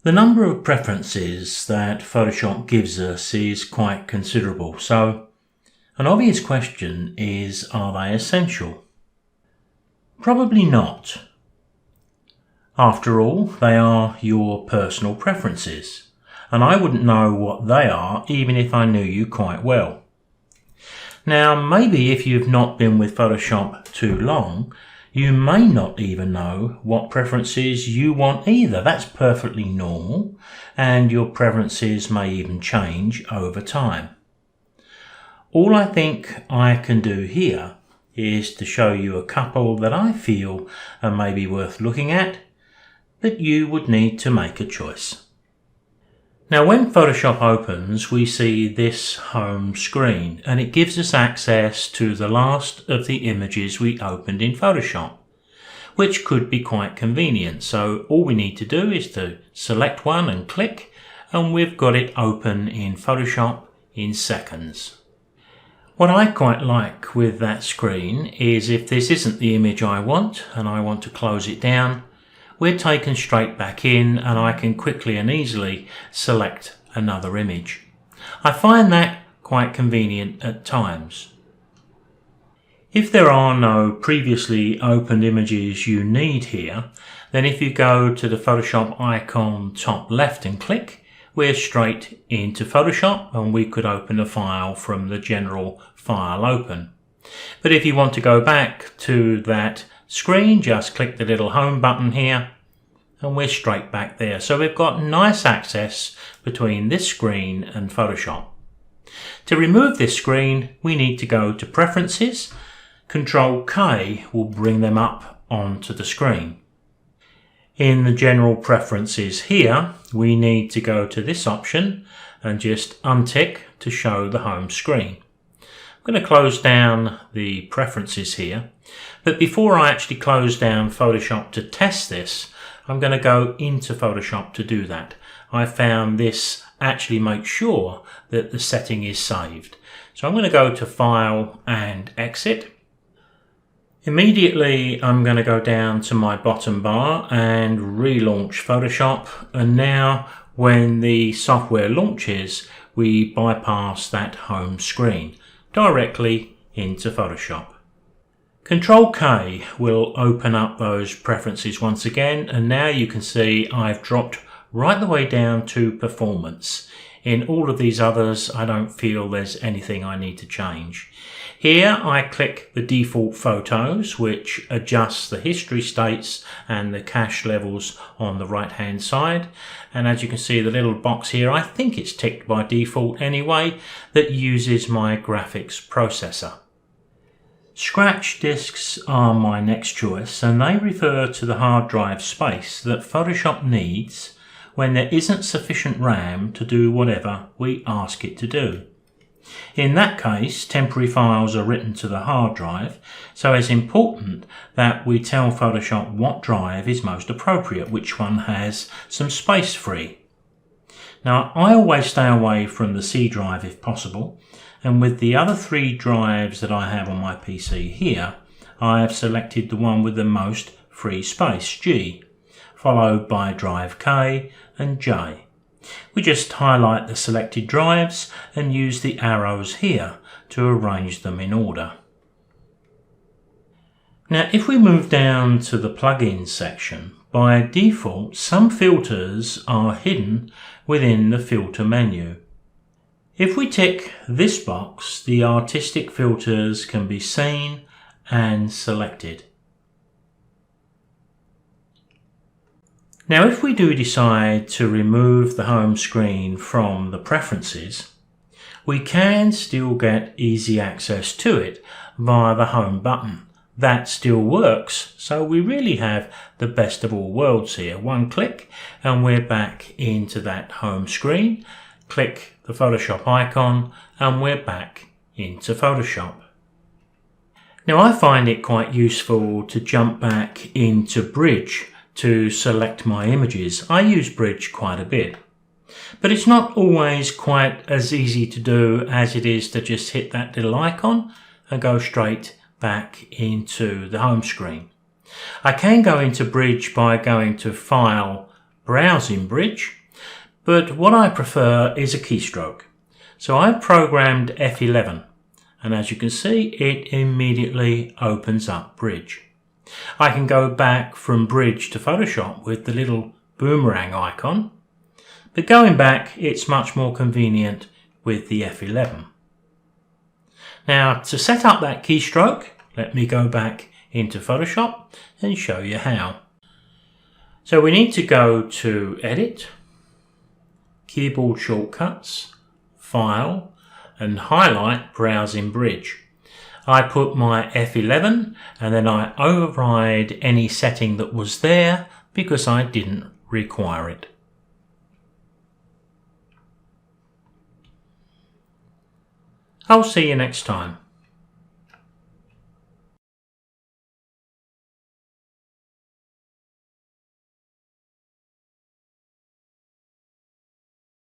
The number of preferences that Photoshop gives us is quite considerable, so an obvious question is, are they essential? Probably not. After all, they are your personal preferences, and I wouldn't know what they are even if I knew you quite well. Now, maybe if you've not been with Photoshop too long, you may not even know what preferences you want either. That's perfectly normal, and your preferences may even change over time. All I think I can do here is to show you a couple that I feel are maybe worth looking at, but you would need to make a choice. Now, when Photoshop opens, we see this home screen, and it gives us access to the last of the images we opened in Photoshop, which could be quite convenient. So all we need to do is to select one and click, and we've got it open in Photoshop in seconds. What I quite like with that screen is if this isn't the image I want and I want to close it down, we're taken straight back in and I can quickly and easily select another image. I find that quite convenient at times. If there are no previously opened images you need here, then if you go to the Photoshop icon top left and click, we're straight into Photoshop and we could open a file from the general file open. But if you want to go back to that screen, just click the little home button here and we're straight back there. So we've got nice access between this screen and Photoshop. To remove this screen, we need to go to Preferences. Control K will bring them up onto the screen. In the General Preferences here, we need to go to this option and just untick to show the home screen. I'm going to close down the preferences here, but before I actually close down Photoshop to test this, I'm going to go into Photoshop to do that. I found this actually makes sure that the setting is saved. So I'm going to go to File and Exit. Immediately I'm going to go down to my bottom bar and relaunch Photoshop, and now when the software launches we bypass that home screen directly into Photoshop. Control K will open up those preferences once again, and now you can see I've dropped right the way down to Performance. In all of these others I don't feel there's anything I need to change. Here I click the default photos, which adjusts the history states and the cache levels on the right hand side, and as you can see the little box here, I think it's ticked by default anyway, that uses my graphics processor. Scratch disks are my next choice, and they refer to the hard drive space that Photoshop needs when there isn't sufficient RAM to do whatever we ask it to do. In that case, temporary files are written to the hard drive, so it's important that we tell Photoshop what drive is most appropriate, which one has some space free. Now, I always stay away from the C drive if possible, and with the other 3 drives that I have on my PC here, I have selected the one with the most free space, G, followed by drive K and J. We just highlight the selected drives and use the arrows here to arrange them in order. Now, if we move down to the plugins section, by default some filters are hidden within the filter menu. If we tick this box, the artistic filters can be seen and selected. Now, if we do decide to remove the home screen from the preferences, we can still get easy access to it via the home button. That still works, so we really have the best of all worlds here. One click and we're back into that home screen. Click the Photoshop icon and we're back into Photoshop. Now, I find it quite useful to jump back into Bridge to select my images. I use Bridge quite a bit, but it's not always quite as easy to do as it is to just hit that little icon and go straight back into the home screen. I can go into Bridge by going to File, Browse in Bridge, but what I prefer is a keystroke. So I've programmed F11, and as you can see, it immediately opens up Bridge. I can go back from Bridge to Photoshop with the little boomerang icon, but going back, it's much more convenient with the F11. Now, to set up that keystroke, let me go back into Photoshop and show you how. So we need to go to Edit, Keyboard Shortcuts, File, and highlight Browse in Bridge. I put my F11 and then I override any setting that was there because I didn't require it. I'll see you next time.